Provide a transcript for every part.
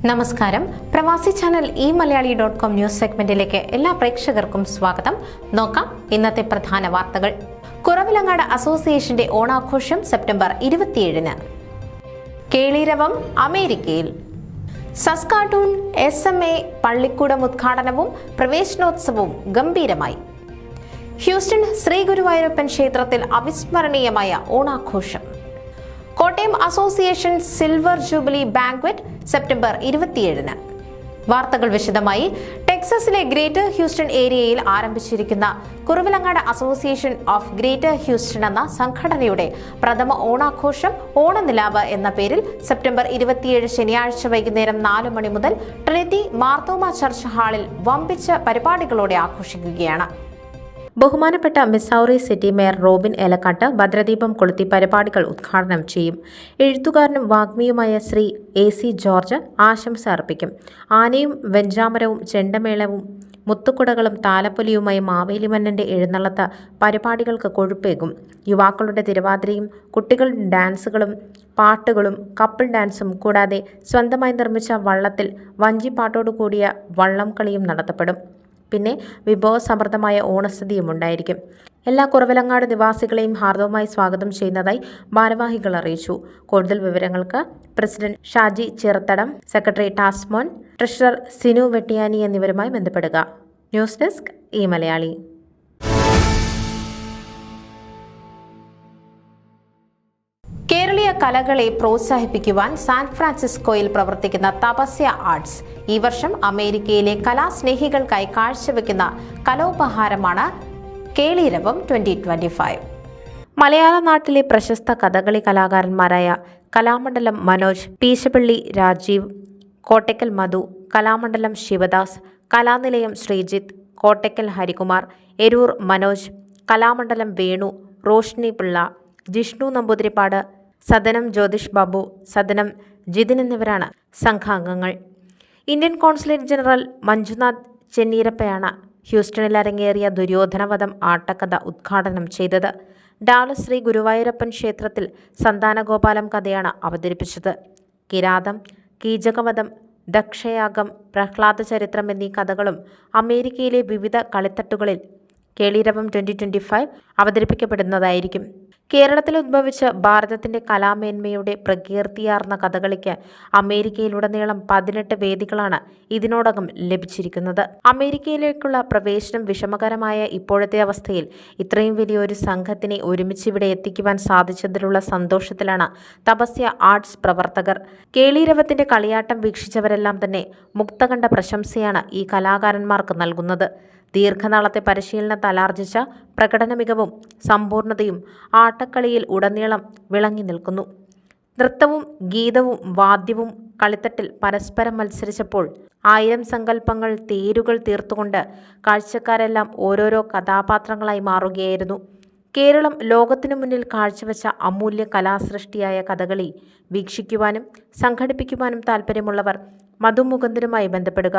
നമസ്കാരം. പ്രവാസി channel മലയാളി.com news സെഗ്മെന്റിലേക്ക് എല്ലാ പ്രേക്ഷകർക്കും സ്വാഗതം. നോക്കാം ഇന്നത്തെ പ്രധാന വാർത്തകൾ. കുറവിലങ്ങാട് അസോസിയേഷന്റെ ഓണാഘോഷം സെപ്റ്റംബർ 27-ന്. കേളിരവം അമേരിക്കയിൽ. സസ്കാട്ടൂൺ SMA പള്ളിക്കൂടം ഉദ്ഘാടനവും പ്രവേശനോത്സവവും ഗംഭീരമായി. ഹ്യൂസ്റ്റൺ ശ്രീ ഗുരുവായൂരപ്പൻ ക്ഷേത്രത്തിൽ അവിസ്മരണീയമായ ഓണാഘോഷം. Kottayam association silver jubilee banquet September 27-ന്. വാർത്തകൾ വിശദമായി. ടെക്സസിലെ ഗ്രേറ്റർ ഹ്യൂസ്റ്റൺ ഏരിയയിൽ ആരംഭിച്ചിരിക്കുന്ന Kuravilangad association of Greater Houston എന്ന സംഘടനയുടെ പ്രഥമ ഓണാഘോഷം ഓണനിലാവ് എന്ന പേരിൽ സെപ്റ്റംബർ 27 ശനിയാഴ്ച വൈകുന്നേരം 4 മണി മുതൽ ട്രിനിറ്റി മാർത്തോമ ചർച്ച് ഹാളിൽ വമ്പിച്ച പരിപാടികളോടെ ആഘോഷിക്കുകയാണ്. ബഹുമാനപ്പെട്ട Missouri city mayor Robin Elakkat ഭദ്രദീപം കൊളുത്തി പരിപാടികൾ ഉദ്ഘാടനം ചെയ്യും. എഴുത്തുകാരനും വാഗ്മിയുമായ ശ്രീ AC ജോർജ് ആശംസ അർപ്പിക്കും. ആനയും വെഞ്ചാമരവും ചെണ്ടമേളവും മുത്തുക്കുടകളും താലപ്പൊലിയുമായി മാവേലി മന്നന്റെ എഴുന്നള്ളത്ത് പരിപാടികൾക്ക് കൊഴുപ്പേകും. യുവാക്കളുടെ തിരുവാതിരയും കുട്ടികളുടെ ഡാൻസുകളും പാട്ടുകളും കപ്പിൾ ഡാൻസും കൂടാതെ സ്വന്തമായി നിർമ്മിച്ച വള്ളത്തിൽ വഞ്ചിപ്പാട്ടോടു കൂടിയ വള്ളം കളിയും നടത്തപ്പെടും. പിന്നെ വിഭവസമൃദ്ധമായ ഓണസദ്യയും ഉണ്ടായിരിക്കും. എല്ലാ കുറവിലങ്ങാട് നിവാസികളെയും ഹാർദവമായി സ്വാഗതം ചെയ്യുന്നതായി ഭാരവാഹികൾ അറിയിച്ചു. കൂടുതൽ വിവരങ്ങൾക്ക് president Shaji Chirathadam, secretary Tasmon, treasurer Sinu Vettiyani എന്നിവരുമായി ബന്ധപ്പെടുക. News desk Malayali. കേരളീയ കലകളെ പ്രോത്സാഹിപ്പിക്കുവാൻ സാൻ ഫ്രാൻസിസ്കോയിൽ പ്രവർത്തിക്കുന്ന തപസ്യ ആർട്സ് ഈ വർഷം അമേരിക്കയിലെ കലാസ്നേഹികൾക്കായി കാഴ്ചവെക്കുന്ന കലോപഹാരമാണ് കേളിരവം 2025. മലയാള നാട്ടിലെ പ്രശസ്ത കഥകളി കലാകാരന്മാരായ കലാമണ്ഡലം മനോജ്, പീശപ്പള്ളി രാജീവ്, കോട്ടയ്ക്കൽ മധു, കലാമണ്ഡലം ശിവദാസ്, കലാനിലയം ശ്രീജിത്ത്, കോട്ടയ്ക്കൽ ഹരികുമാർ, എരൂർ മനോജ്, കലാമണ്ഡലം വേണു, റോഷ്നി പിള്ള, ജിഷ്ണു നമ്പൂതിരിപ്പാട്, സദനം ജ്യോതിഷ് ബാബു, സദനം ജിതിൻ എന്നിവരാണ് സംഘാംഗങ്ങൾ. ഇന്ത്യൻ കോൺസുലേറ്റ് ജനറൽ മഞ്ജുനാഥ് ചെന്നീരപ്പയാണ് ഹ്യൂസ്റ്റണിൽ അരങ്ങേറിയ ദുര്യോധനവധം ആട്ടക്കഥ ഉദ്ഘാടനം ചെയ്തത്. ഡാളസ് ശ്രീ ഗുരുവായൂരപ്പൻ ക്ഷേത്രത്തിൽ സന്താനഗോപാലം കഥയാണ് അവതരിപ്പിച്ചത്. കിരാതം, കീചകവധം, ദക്ഷയാഗം, പ്രഹ്ലാദ ചരിത്രം എന്നീ കഥകളും അമേരിക്കയിലെ വിവിധ കളിത്തട്ടുകളിൽ കേളിരവം 2025 അവതരിപ്പിക്കപ്പെടുന്നതായിരിക്കും. കേരളത്തിൽ ഉദ്ഭവിച്ച് ഭാരതത്തിന്റെ കലാമേന്മയുടെ പ്രകീർത്തിയാർന്ന കഥകളിക്ക് അമേരിക്കയിലുടനീളം 18 വേദികളാണ് ഇതിനോടകം ലഭിച്ചിരിക്കുന്നത്. അമേരിക്കയിലേക്കുള്ള പ്രവേശനം വിഷമകരമായ ഇപ്പോഴത്തെ അവസ്ഥയിൽ ഇത്രയും വലിയൊരു സംഘത്തിനെ ഒരുമിച്ചിവിടെ എത്തിക്കുവാൻ സാധിച്ചതിലുള്ള സന്തോഷത്തിലാണ് തപസ്യ ആർട്സ് പ്രവർത്തകർ. കേളിരവത്തിന്റെ കളിയാട്ടം വീക്ഷിച്ചവരെല്ലാം തന്നെ മുക്തകണ്ഠ പ്രശംസയാണ് ഈ കലാകാരന്മാർക്ക് നൽകുന്നത്. ദീർഘനാളത്തെ പരിശീലനത്താൽ ആർജിച്ച പ്രകടന മികവും സമ്പൂർണതയും ആട്ടക്കളിയിൽ ഉടനീളം വിളങ്ങി നിൽക്കുന്നു. നൃത്തവും ഗീതവും വാദ്യവും കളിത്തട്ടിൽ പരസ്പരം മത്സരിച്ചപ്പോൾ 1000 സങ്കല്പങ്ങൾ തേരുകൾ തീർത്തുകൊണ്ട് കാഴ്ചക്കാരെല്ലാം ഓരോരോ കഥാപാത്രങ്ങളായി മാറുകയായിരുന്നു. കേരളം ലോകത്തിനു മുന്നിൽ കാഴ്ചവെച്ച അമൂല്യ കലാസൃഷ്ടിയായ കഥകളി വീക്ഷിക്കുവാനും സംഘടിപ്പിക്കുവാനും താൽപ്പര്യമുള്ളവർ മധുമുകുന്ദനുമായി ബന്ധപ്പെടുക.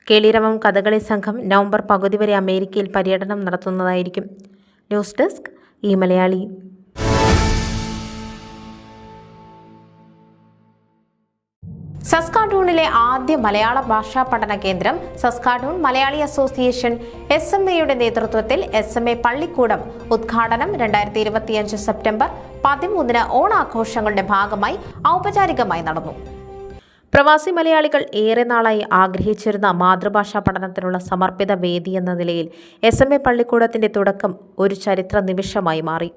കേളിരവം കഥകളി സംഘം നവംബർ പകുതി വരെ അമേരിക്കയിൽ പര്യടനം നടത്തുന്നതായിരിക്കും. News desk Malayali. സസ്കാട്ടൂണിലെ ആദ്യ മലയാള ഭാഷാ പഠന കേന്ദ്രം സസ്കാട്ടൂൺ മലയാളി അസോസിയേഷൻ SMA നേതൃത്വത്തിൽ SMA പള്ളിക്കൂടം ഉദ്ഘാടനം 2025 സെപ്റ്റംബർ 13-ന് ഓണാഘോഷങ്ങളുടെ ഭാഗമായി ഔപചാരികമായി നടന്നു. പ്രവാസി മലയാളികൾ ഏറെ നാളായി ആഗ്രഹിച്ചിരുന്ന മാതൃഭാഷാ പഠനത്തിനുള്ള സമർപ്പിത വേദി എന്ന നിലയിൽ SMA പള്ളിക്കൂടത്തിന്റെ തുടക്കം ഒരു ചരിത്ര നിമിഷമായി മാറി.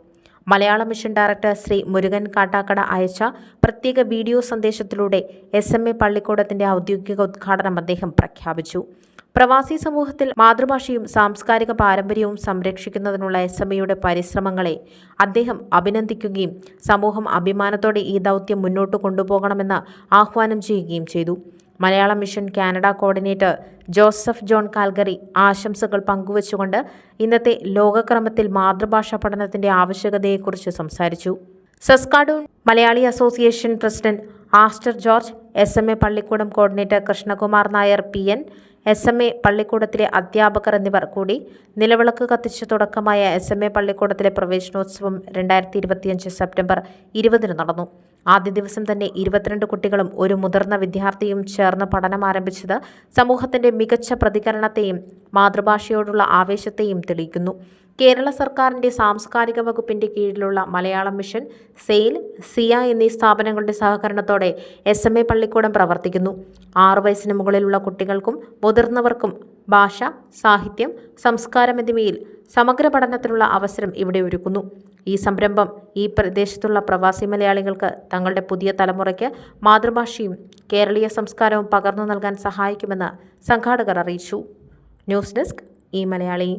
മലയാള മിഷൻ ഡയറക്ടർ ശ്രീ മുരുകൻ കാട്ടാക്കട അയച്ച പ്രത്യേക വീഡിയോ സന്ദേശത്തിലൂടെ SMA പള്ളിക്കൂടത്തിന്റെ ഔദ്യോഗിക ഉദ്ഘാടനം അദ്ദേഹം പ്രഖ്യാപിച്ചു. പ്രവാസി സമൂഹത്തിൽ മാതൃഭാഷയും സാംസ്കാരിക പാരമ്പര്യവും സംരക്ഷിക്കുന്നതിനുള്ള SMA പരിശ്രമങ്ങളെ അദ്ദേഹം അഭിനന്ദിക്കുകയും സമൂഹം അഭിമാനത്തോടെ ഈ ദൗത്യം മുന്നോട്ട് കൊണ്ടുപോകണമെന്ന് ആഹ്വാനം ചെയ്യുകയും ചെയ്തു. Malayala mission Canada coordinator Joseph John Calgary ആശംസകൾ പങ്കുവച്ചുകൊണ്ട് ഇന്നത്തെ ലോകക്രമത്തിൽ മാതൃഭാഷാ പഠനത്തിന്റെ ആവശ്യകതയെക്കുറിച്ച് സംസാരിച്ചു. Saskatoon Malayali association president Aster George, SMA പള്ളിക്കൂടം coordinator Krishnakumar Nair PN, SMA പള്ളിക്കൂടത്തിലെ അധ്യാപകർ എന്നിവർ കൂടി നിലവിളക്ക് കത്തിച്ച് തുടക്കമായ SMA പള്ളിക്കൂടത്തിലെ പ്രവേശനോത്സവം 2025 സെപ്റ്റംബർ 20-ന് നടന്നു. ആദ്യ ദിവസം തന്നെ 22 കുട്ടികളും ഒരു മുതിർന്ന വിദ്യാർത്ഥിയും ചേർന്ന് പഠനം ആരംഭിച്ചത് സമൂഹത്തിന്റെ മികച്ച പ്രതികരണത്തെയും മാതൃഭാഷയോടുള്ള ആവേശത്തെയും തെളിയിക്കുന്നു. കേരള സർക്കാരിന്റെ സാംസ്കാരിക വകുപ്പിന്റെ കീഴിലുള്ള മലയാളം മിഷൻ, സെയിൽ, സിയ എന്നീ സ്ഥാപനങ്ങളുടെ സഹകരണത്തോടെ SMA പള്ളിക്കൂടം പ്രവർത്തിക്കുന്നു. 6 വയസ്സിന് മുകളിലുള്ള കുട്ടികൾക്കും മുതിർന്നവർക്കും ഭാഷ, സാഹിത്യം, സംസ്കാരം എന്നിവയിൽ സമഗ്ര പഠനത്തിനുള്ള അവസരം ഇവിടെ ഒരുക്കുന്നു. ഈ സംരംഭം ഈ പ്രദേശത്തുള്ള പ്രവാസി മലയാളികൾക്ക് തങ്ങളുടെ പുതിയ തലമുറയ്ക്ക് മാതൃഭാഷയും കേരളീയ സംസ്കാരവും പകർന്നു നൽകാൻ സഹായിക്കുമെന്ന് സംഘാടകർ അറിയിച്ചു. ന്യൂസ് ഡെസ്ക് ഈ മലയാളി.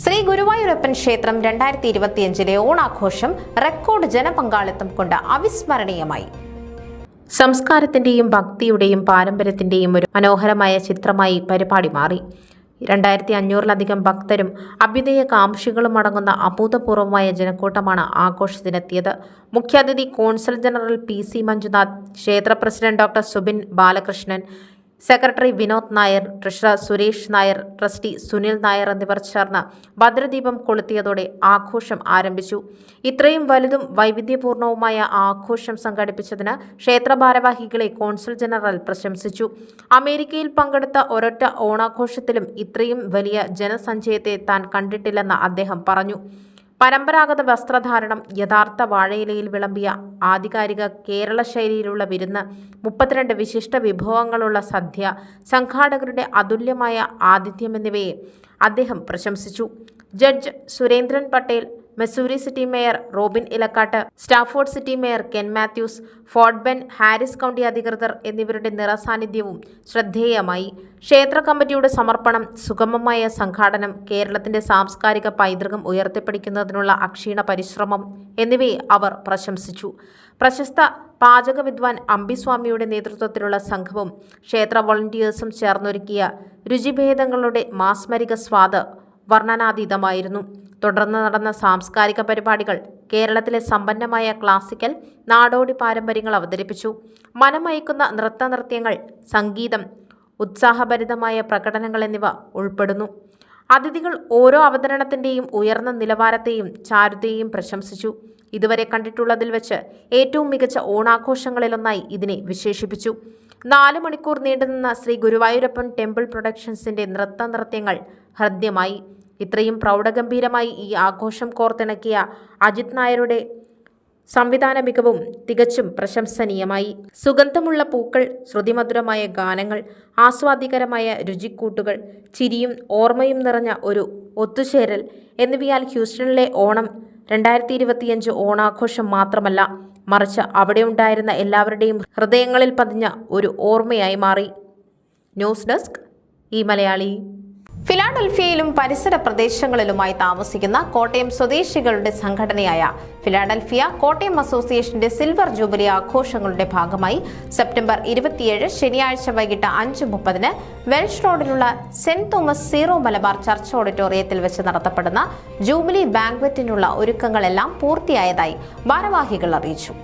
ശ്രീ ഗുരുവായൂരപ്പൻ ക്ഷേത്രം 2025 ഓണാഘോഷം റെക്കോർഡ് ജനപങ്കാളിത്തം കൊണ്ട് അവിസ്മരണീയമായി. സംസ്കാരത്തിന്റെയും ഭക്തിയുടെയും പാരമ്പര്യത്തിന്റെയും ഒരു മനോഹരമായ ചിത്രമായി പരിപാടി മാറി. 2500-ലധികം ഭക്തരും അഭ്യുദയ കാംക്ഷികളും അടങ്ങുന്ന അഭൂതപൂർവമായ ജനക്കൂട്ടമാണ് ആഘോഷത്തിനെത്തിയത്. മുഖ്യാതിഥി കോൺസൽ ജനറൽ PC മഞ്ജുനാഥ്, ക്ഷേത്ര president doctor Subin Balakrishnan, secretary Vinod Nair, treasurer Suresh Nair, trustee Sunil Nair എന്നിവർ ചേർന്ന് ഭദ്രദീപം കൊളുത്തിയതോടെ ആഘോഷം ആരംഭിച്ചു. ഇത്രയും വലുതും വൈവിധ്യപൂർണവുമായ ആഘോഷം സംഘടിപ്പിച്ചതിന് ക്ഷേത്ര ഭാരവാഹികളെ കോൺസുൽ ജനറൽ പ്രശംസിച്ചു. അമേരിക്കയിൽ പങ്കെടുത്ത ഒരൊറ്റ ഓണാഘോഷത്തിലും ഇത്രയും വലിയ ജനസഞ്ചയത്തെ താൻ കണ്ടിട്ടില്ലെന്ന് അദ്ദേഹം പറഞ്ഞു. പരമ്പരാഗത വസ്ത്രധാരണം, യഥാർത്ഥ വാഴയിലയിൽ വിളമ്പിയ ആധികാരിക കേരള ശൈലിയിലുള്ള വിരുന്ന്, 32 വിശിഷ്ട വിഭവങ്ങളുള്ള സദ്യ, സംഘാടകരുടെ അതുല്യമായ ആതിഥ്യം എന്നിവയെ അദ്ദേഹം പ്രശംസിച്ചു. Judge Surendran Patel, Missouri city mayor Robin Elakkattu, Stafford city mayor Ken Matthews, Fort Bend, Harris county അധികൃതർ എന്നിവരുടെ നിറസാന്നിധ്യവും ശ്രദ്ധേയമായി. ക്ഷേത്ര കമ്മിറ്റിയുടെ സമർപ്പണം, സുഗമമായ സംഘാടനം, കേരളത്തിന്റെ സാംസ്കാരിക പൈതൃകം ഉയർത്തിപ്പിടിക്കുന്നതിനുള്ള അക്ഷീണ പരിശ്രമം എന്നിവയെ അവർ പ്രശംസിച്ചു. പ്രശസ്ത പാചക വിദ്വാൻ അംബിസ്വാമിയുടെ നേതൃത്വത്തിലുള്ള സംഘവും ക്ഷേത്ര വോളണ്ടിയേഴ്സും ചേർന്നൊരുക്കിയ രുചിഭേദങ്ങളുടെ മാസ്മരിക സ്വാദ് വർണ്ണനാതീതമായിരുന്നു. തുടർന്ന് നടന്ന സാംസ്കാരിക പരിപാടികൾ കേരളത്തിലെ സമ്പന്നമായ ക്ലാസിക്കൽ, നാടോടി പാരമ്പര്യങ്ങൾ അവതരിപ്പിച്ചു. മനമയക്കുന്ന നൃത്തനൃത്യങ്ങൾ, സംഗീതം, ഉത്സാഹഭരിതമായ പ്രകടനങ്ങൾ എന്നിവ ഉൾപ്പെടുന്നു. അതിഥികൾ ഓരോ അവതരണത്തിൻ്റെയും ഉയർന്ന നിലവാരത്തെയും ചാരുതയെയും പ്രശംസിച്ചു. ഇതുവരെ കണ്ടിട്ടുള്ളതിൽ വെച്ച് ഏറ്റവും മികച്ച ഓണാഘോഷങ്ങളിലൊന്നായി ഇതിനെ വിശേഷിപ്പിച്ചു. 4 മണിക്കൂർ നീണ്ടുനിന്ന ശ്രീ ഗുരുവായൂരപ്പൻ ടെമ്പിൾ പ്രൊഡക്ഷൻസിന്റെ നൃത്തനൃത്യങ്ങൾ ഹൃദ്യമായി. ഇത്രയും പ്രൗഢഗംഭീരമായി ഈ ആഘോഷം കോർത്തിണക്കിയ അജിത് നായരുടെ സംവിധാന മികവും തികച്ചും പ്രശംസനീയമായി. സുഗന്ധമുള്ള പൂക്കൾ, ശ്രുതിമധുരമായ ഗാനങ്ങൾ, ആസ്വാദികരമായ രുചിക്കൂട്ടുകൾ, ചിരിയും ഓർമ്മയും നിറഞ്ഞ ഒരു ഒത്തുചേരൽ എന്നിവയാൽ ഹ്യൂസ്റ്റണിലെ ഓണം 2025 ഓണാഘോഷം മാത്രമല്ല, മറിച്ച് അവിടെ ഉണ്ടായിരുന്ന എല്ലാവരുടെയും ഹൃദയങ്ങളിൽ പതിഞ്ഞ ഒരു ഓർമ്മയായി മാറി. ന്യൂസ് ഡെസ്ക് ഈ മലയാളി. ഫിലാഡൽഫിയയിലും പരിസര പ്രദേശങ്ങളിലുമായി താമസിക്കുന്ന കോട്ടയം സ്വദേശികളുടെ സംഘടനയായ ഫിലാഡൽഫിയ കോട്ടയം അസോസിയേഷന്റെ സിൽവർ ജൂബിലി ആഘോഷങ്ങളുടെ ഭാഗമായി സെപ്റ്റംബർ 27 ശനിയാഴ്ച വൈകിട്ട് 5:30 വെൽഷ് റോഡിലുള്ള saint Thomas Syro Malabar church ഓഡിറ്റോറിയത്തിൽ വെച്ച് നടത്തപ്പെടുന്ന ജൂബിലി ബാങ്ക്വറ്റിനുള്ള ഒരുക്കങ്ങളെല്ലാം പൂർത്തിയായതായി ഭാരവാഹികൾ അറിയിച്ചു.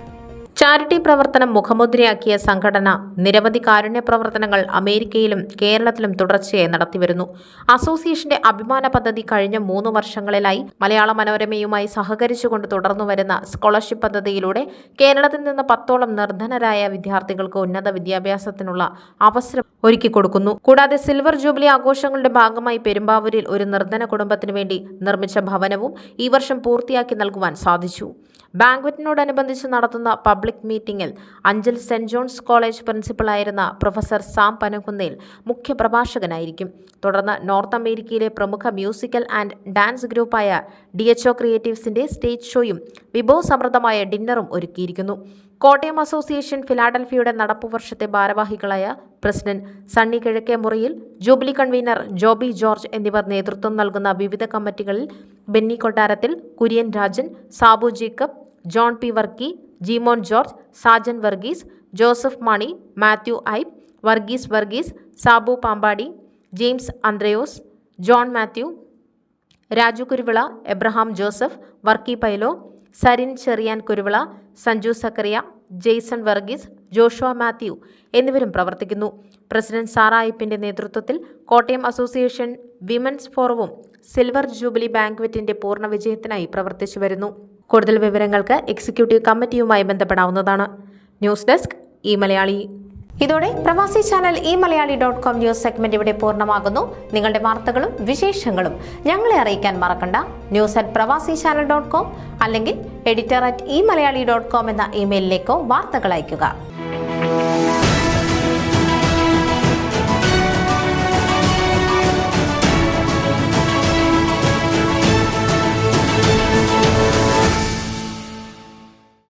ചാരിറ്റി പ്രവർത്തനം മുഖമുദ്രയാക്കിയ സംഘടന നിരവധി കാരുണ്യ പ്രവർത്തനങ്ങൾ അമേരിക്കയിലും കേരളത്തിലും തുടർച്ചയായി നടത്തിവരുന്നു. അസോസിയേഷന്റെ അഭിമാന പദ്ധതി കഴിഞ്ഞ 3 വർഷങ്ങളിലായി മലയാള മനോരമയുമായി സഹകരിച്ചുകൊണ്ട് തുടർന്നുവരുന്ന സ്കോളർഷിപ്പ് പദ്ധതിയിലൂടെ കേരളത്തിൽ നിന്ന് 10ഓളം നിർധനരായ വിദ്യാർത്ഥികൾക്ക് ഉന്നത വിദ്യാഭ്യാസത്തിനുള്ള അവസരം ഒരുക്കിക്കൊടുക്കുന്നു. കൂടാതെ സിൽവർ ജൂബിലി ആഘോഷങ്ങളുടെ ഭാഗമായി പെരുമ്പാവൂരിൽ ഒരു നിർധന കുടുംബത്തിനു വേണ്ടി നിർമ്മിച്ച ഭവനവും ഈ വർഷം പൂർത്തിയാക്കി നൽകുവാൻ സാധിച്ചു. ബാങ്ക്വറ്റിനോടനുബന്ധിച്ച് നടത്തുന്ന പബ്ലിക് മീറ്റിംഗിൽ അഞ്ചൽ സെന്റ് ജോൺസ് കോളേജ് പ്രിൻസിപ്പലായിരുന്ന പ്രൊഫസർ സാം പനകുന്നേൽ മുഖ്യ പ്രഭാഷകനായിരിക്കും. തുടർന്ന് നോർത്ത് അമേരിക്കയിലെ പ്രമുഖ മ്യൂസിക്കൽ ആൻഡ് ഡാൻസ് ഗ്രൂപ്പായ DHO ക്രിയേറ്റീവ്സിന്റെ സ്റ്റേജ് ഷോയും വിഭവസമൃദ്ധമായ ഡിന്നറും ഒരുക്കിയിരിക്കുന്നു. കോട്ടയം അസോസിയേഷൻ ഫിലാഡൽഫിയയുടെ നടപ്പുവർഷത്തെ ഭാരവാഹികളായ president Sunny Kizhakkemuriyil, jubilee convener Jobi George എന്നിവർ നേതൃത്വം നൽകുന്ന വിവിധ കമ്മിറ്റികളിൽ Benny Kottarathil, Kurian Rajan, Sabu Jacob, John P. Varkey, Jeemon George, Sajan Varghese, Joseph Mani, Mathew Aib, Varghese, Sabu Pampady, James Anthrayose, John Mathew, Raju Kuruvila, Abraham Joseph, Varkey Pailo, Sarin Cherian Kuruvila, Sanju Zacharia, Jaison Varghese, Joshua Mathew എന്നിവരും പ്രവർത്തിക്കുന്നു. പ്രസിഡന്റ് സാറ ഐപ്പിന്റെ നേതൃത്വത്തിൽ കോട്ടയം അസോസിയേഷൻ വിമൻസ് ഫോറവും സിൽവർ ജൂബിലി ബാങ്ക്വറ്റിന്റെ പൂർണ്ണ വിജയത്തിനായി പ്രവർത്തിച്ചു വരുന്നു. കൂടുതൽ വിവരങ്ങൾക്ക് എക്സിക്യൂട്ടീവ് കമ്മിറ്റിയുമായി ബന്ധപ്പെടാവുന്നതാണ്. ന്യൂസ് ഡെസ്ക് ഈ മലയാളി. ഇതോടെ പ്രവാസി ചാനൽ eMalayali.com ന്യൂസ് സെഗ്മെന്റ് ഇവിടെ പൂർണ്ണമാകുന്നു. നിങ്ങളുടെ വാർത്തകളും വിശേഷങ്ങളും ഞങ്ങളെ അറിയിക്കാൻ മറക്കണ്ട. news@pravasichannel.com അല്ലെങ്കിൽ editor@eMalayali.com എന്ന ഇമെയിലിലേക്കോ വാർത്തകൾ അയയ്ക്കുക.